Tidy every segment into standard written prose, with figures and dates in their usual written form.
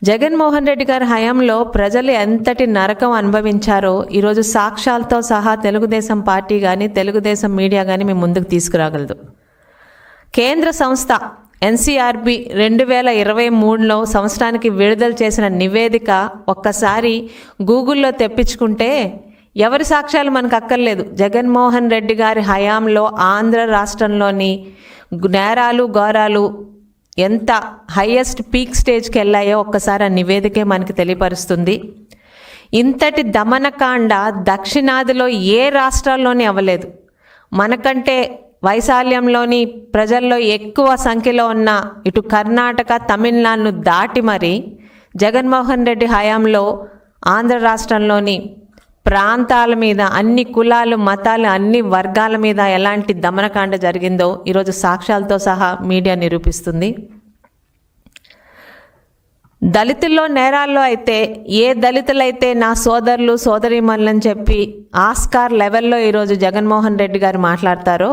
జగన్మోహన్ రెడ్డి గారి హయాంలో ప్రజలు ఎంతటి నరకం అనుభవించారో ఈరోజు సాక్ష్యాలతో సహా తెలుగుదేశం పార్టీ కానీ తెలుగుదేశం మీడియా కానీ మేము ముందుకు తీసుకురాగలదు. కేంద్ర సంస్థ ఎన్సీఆర్బీ 2023లో సంవత్సరానికి విడుదల చేసిన నివేదిక ఒక్కసారి గూగుల్లో తెప్పించుకుంటే ఎవరి సాక్ష్యాలు మనకు అక్కర్లేదు. జగన్మోహన్ రెడ్డి గారి హయాంలో ఆంధ్ర రాష్ట్రంలోని నేరాలు ఘోరాలు ఎంత హైయెస్ట్ పీక్ స్టేజ్కి వెళ్ళాయో ఒక్కసారి ఆ నివేదికే మనకి తెలియపరుస్తుంది. ఇంతటి దమనకాండ దక్షిణాదిలో ఏ రాష్ట్రాల్లోనే అవ్వలేదు. మనకంటే వైశాల్యంలోని ప్రజల్లో ఎక్కువ సంఖ్యలో ఉన్న ఇటు కర్ణాటక తమిళనాడును దాటి మరి జగన్మోహన్ రెడ్డి హయాంలో ఆంధ్ర రాష్ట్రంలోని ప్రాంతాల మీద అన్ని కులాలు మతాలు అన్ని వర్గాల మీద ఎలాంటి దమనకాండ జరిగిందో ఈరోజు సాక్ష్యాలతో సహా మీడియా నిరూపిస్తుంది. దళితుల్లో నేరాల్లో అయితే ఏ దళితులైతే నా సోదరులు సోదరీమణులని చెప్పి ఆస్కార్ లెవెల్లో ఈరోజు జగన్మోహన్ రెడ్డి గారు మాట్లాడతారో,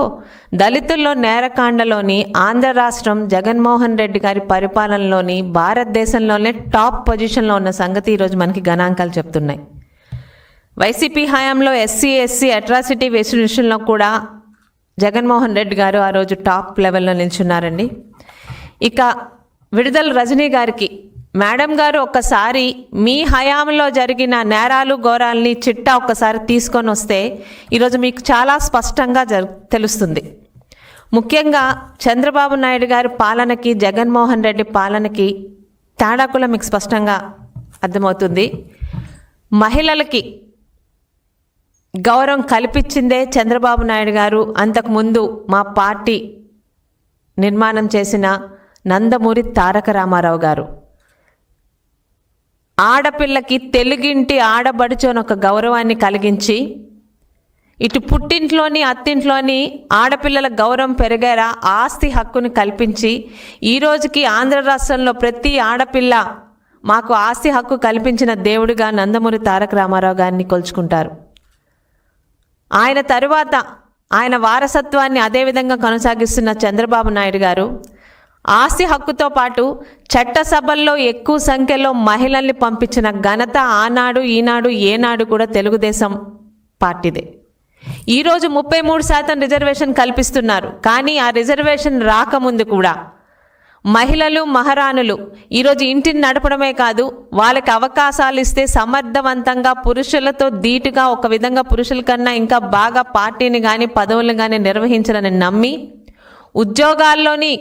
దళితుల్లో నేరకాండలోని ఆంధ్ర రాష్ట్రం జగన్మోహన్ రెడ్డి గారి పరిపాలనలోని భారతదేశంలోనే టాప్ పొజిషన్లో ఉన్న సంగతి ఈరోజు మనకి గణాంకాలు చెప్తున్నాయి. వైసీపీ హయాంలో ఎస్సీ అట్రాసిటీ విషయంలో కూడా జగన్మోహన్ రెడ్డి గారు ఆ రోజు టాప్ లెవెల్లో నిల్చున్నారండి. ఇక విడుదల రజనీ గారికి మేడం గారు ఒక్కసారి మీ హయాంలో జరిగిన నేరాలు ఘోరాలని చిట్టా ఒక్కసారి తీసుకొని వస్తే ఈరోజు మీకు చాలా స్పష్టంగా తెలుస్తుంది. ముఖ్యంగా చంద్రబాబు నాయుడు గారి పాలనకి జగన్మోహన్ రెడ్డి పాలనకి తేడా కూడా మీకు స్పష్టంగా అర్థమవుతుంది. మహిళలకి గౌరవం కల్పించిందే చంద్రబాబు నాయుడు గారు. అంతకుముందు మా పార్టీ నిర్మాణం చేసిన నందమూరి తారక రామారావు గారు ఆడపిల్లకి తెలుగింటి ఆడబడుచు అని ఒక గౌరవాన్ని కలిగించి ఇటు పుట్టింట్లోని అత్తింట్లోని ఆడపిల్లల గౌరవం పెరిగేలా ఆస్తి హక్కుని కల్పించి ఈ రోజుకి ఆంధ్ర రాష్ట్రంలో ప్రతి ఆడపిల్ల మాకు ఆస్తి హక్కు కల్పించిన దేవుడిగా నందమూరి తారక రామారావు గారిని కొలుచుకుంటారు. ఆయన తరువాత ఆయన వారసత్వాన్ని అదేవిధంగా కొనసాగిస్తున్న చంద్రబాబు నాయుడు గారు ఆస్తి హక్కుతో పాటు చట్టసభల్లో ఎక్కువ సంఖ్యలో మహిళల్ని పంపించిన ఘనత ఆనాడు ఈనాడు ఏనాడు కూడా తెలుగుదేశం పార్టీదే. ఈరోజు 33% రిజర్వేషన్ కల్పిస్తున్నారు. కానీ ఆ రిజర్వేషన్ రాకముందు కూడా మహిళలు మహారాణులు ఈరోజు ఇంటిని నడపడమే కాదు, వాళ్ళకి అవకాశాలు ఇస్తే సమర్థవంతంగా పురుషులతో ధీటుగా ఒక విధంగా పురుషుల కన్నా ఇంకా బాగా పార్టీని కానీ పదవులను కానీ నిర్వహించాలని నమ్మి ఉద్యోగాల్లోని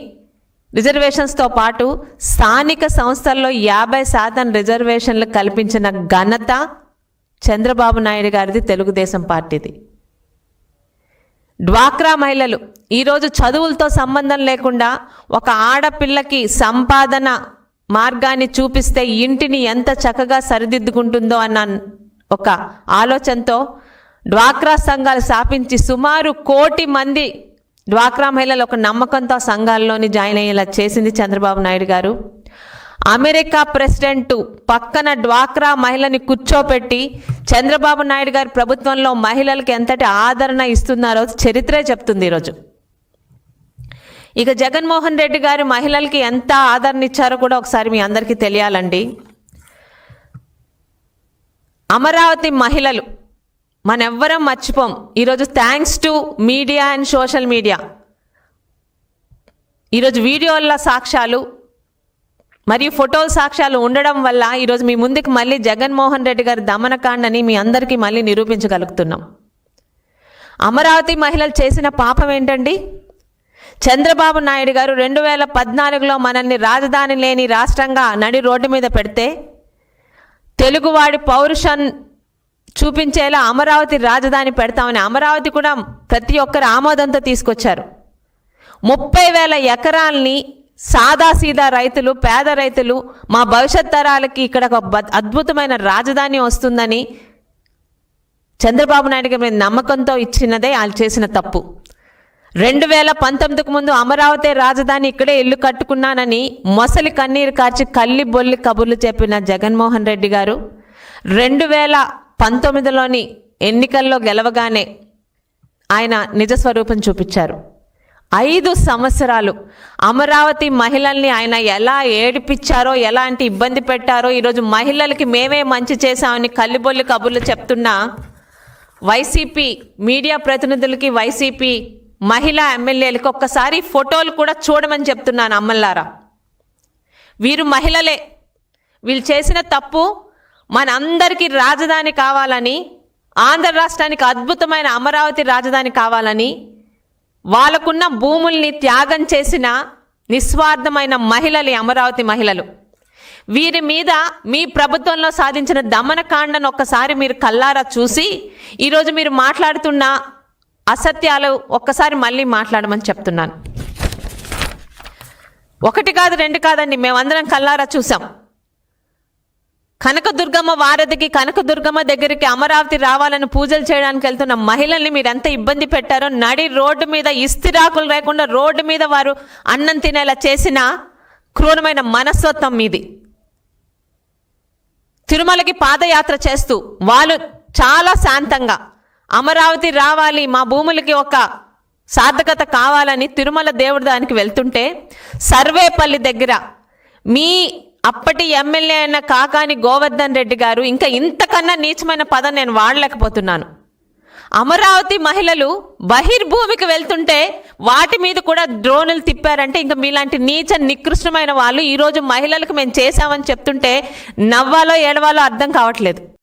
రిజర్వేషన్స్తో పాటు స్థానిక సంస్థల్లో 50% రిజర్వేషన్లు కల్పించిన ఘనత చంద్రబాబు నాయుడు గారిది, తెలుగుదేశం పార్టీది. డ్వాక్రా మహిళలు ఈరోజు చదువులతో సంబంధం లేకుండా ఒక ఆడపిల్లకి సంపాదన మార్గాన్ని చూపిస్తే ఇంటిని ఎంత చక్కగా సరిదిద్దుకుంటుందో అన్న ఒక ఆలోచనతో డ్వాక్రా సంఘాలు స్థాపించి సుమారు 1 కోటి మంది డ్వాక్రా మహిళలు ఒక నమ్మకంతో సంఘాల్లోని జాయిన్ అయ్యేలా చేసింది చంద్రబాబు నాయుడు గారు. అమెరికా ప్రెసిడెంట్ పక్కన డ్వాక్రా మహిళని కూర్చోపెట్టి చంద్రబాబు నాయుడు గారి ప్రభుత్వంలో మహిళలకు ఎంతటి ఆదరణ ఇస్తున్నారో చరిత్రే చెప్తుంది ఈరోజు. ఇక జగన్మోహన్ రెడ్డి గారు మహిళలకి ఎంత ఆదరణ ఇచ్చారో కూడా ఒకసారి మీ అందరికీ తెలియాలండి. అమరావతి మహిళలు మనెవ్వరం మర్చిపోం. ఈరోజు thanks to media and social media ఈరోజు వీడియోల సాక్ష్యాలు మరియు ఫోటోల సాక్ష్యాలు ఉండడం వల్ల ఈరోజు మీ ముందుకు మళ్ళీ జగన్మోహన్ రెడ్డి గారి దమనకాండని మీ అందరికీ మళ్ళీ నిరూపించగలుగుతున్నాం. అమరావతి మహిళలు చేసిన పాపం ఏంటండి? చంద్రబాబు నాయుడు గారు 2014లో మనల్ని రాజధాని లేని రాష్ట్రంగా నడి రోడ్డు మీద పెడితే తెలుగువాడి పౌరుషం చూపించేలా అమరావతి రాజధాని పెడతామని అమరావతి కూడా ప్రతి ఒక్కరు ఆమోదంతో తీసుకొచ్చారు. 30,000 ఎకరాల్ని సాదాసీదా రైతులు పేద రైతులు మా భవిష్యత్ తరాలకి ఇక్కడ ఒక అద్భుతమైన రాజధాని వస్తుందని చంద్రబాబు నాయుడు గారి నమ్మకంతో ఇచ్చినదే వాళ్ళు చేసిన తప్పు. 2019కు ముందు అమరావతి రాజధాని ఇక్కడే ఇల్లు కట్టుకున్నానని మొసలి కన్నీరు కార్చి కల్లి బొల్లి కబుర్లు చెప్పిన జగన్మోహన్ రెడ్డి గారు 2019లోని ఎన్నికల్లో గెలవగానే ఆయన నిజస్వరూపం చూపించారు. 5 సంవత్సరాలు అమరావతి మహిళల్ని ఆయన ఎలా ఏడిపించారో, ఎలాంటి ఇబ్బంది పెట్టారో, ఈరోజు మహిళలకి మేమే మంచి చేశామని కల్లిబొల్లి కబుర్లు చెప్తున్న వైసీపీ మీడియా ప్రతినిధులకి, వైసీపీ మహిళా ఎమ్మెల్యేలకి ఒక్కసారి ఫోటోలు కూడా చూడమని చెప్తున్నాను అమ్మల్లారా. వీరు మహిళలే. వీళ్ళు చేసిన తప్పు మనందరికీ రాజధాని కావాలని, ఆంధ్ర రాష్ట్రానికి అద్భుతమైన అమరావతి రాజధాని కావాలని వాళ్ళకున్న భూముల్ని త్యాగం చేసిన నిస్వార్థమైన మహిళలు అమరావతి మహిళలు. వీరి మీద మీ ప్రభుత్వంలో సాధించిన దమనకాండను ఒక్కసారి మీరు కల్లారా చూసి ఈరోజు మీరు మాట్లాడుతున్న అసత్యాలు ఒక్కసారి మళ్ళీ మాట్లాడమని చెప్తున్నాను. 1 కాదు 2 కాదండి, మేమందరం కల్లారా చూసాం. కనకదుర్గమ్మ వారధికి, కనకదుర్గమ్మ దగ్గరికి అమరావతి రావాలని పూజలు చేయడానికి వెళ్తున్న మహిళల్ని మీరు ఎంత ఇబ్బంది పెట్టారో, నడి రోడ్డు మీద ఇస్తిరాకులు లేకుండా రోడ్డు మీద వారు అన్నం తినేలా చేసిన క్రూరమైన మనస్తత్వం మీది. తిరుమలకి పాదయాత్ర చేస్తూ వాళ్ళు చాలా శాంతంగా అమరావతి రావాలి, మా భూములకి ఒక సార్థకత కావాలని తిరుమల దేవుడి దానికి వెళ్తుంటే సర్వేపల్లి దగ్గర మీ అప్పటి ఎమ్మెల్యే అయిన కాకాని గోవర్ధన్ రెడ్డి గారు, ఇంకా ఇంతకన్నా నీచమైన పదం నేను వాడలేకపోతున్నాను, అమరావతి మహిళలు బహిర్భూమికి వెళ్తుంటే వాటి మీద కూడా డ్రోన్లు తిప్పారంటే ఇంకా మీలాంటి నీచ నికృష్టమైన వాళ్ళు ఈరోజు మహిళలకు మేము చేశామని చెప్తుంటే నవ్వాలో ఏడవాలో అర్థం కావట్లేదు.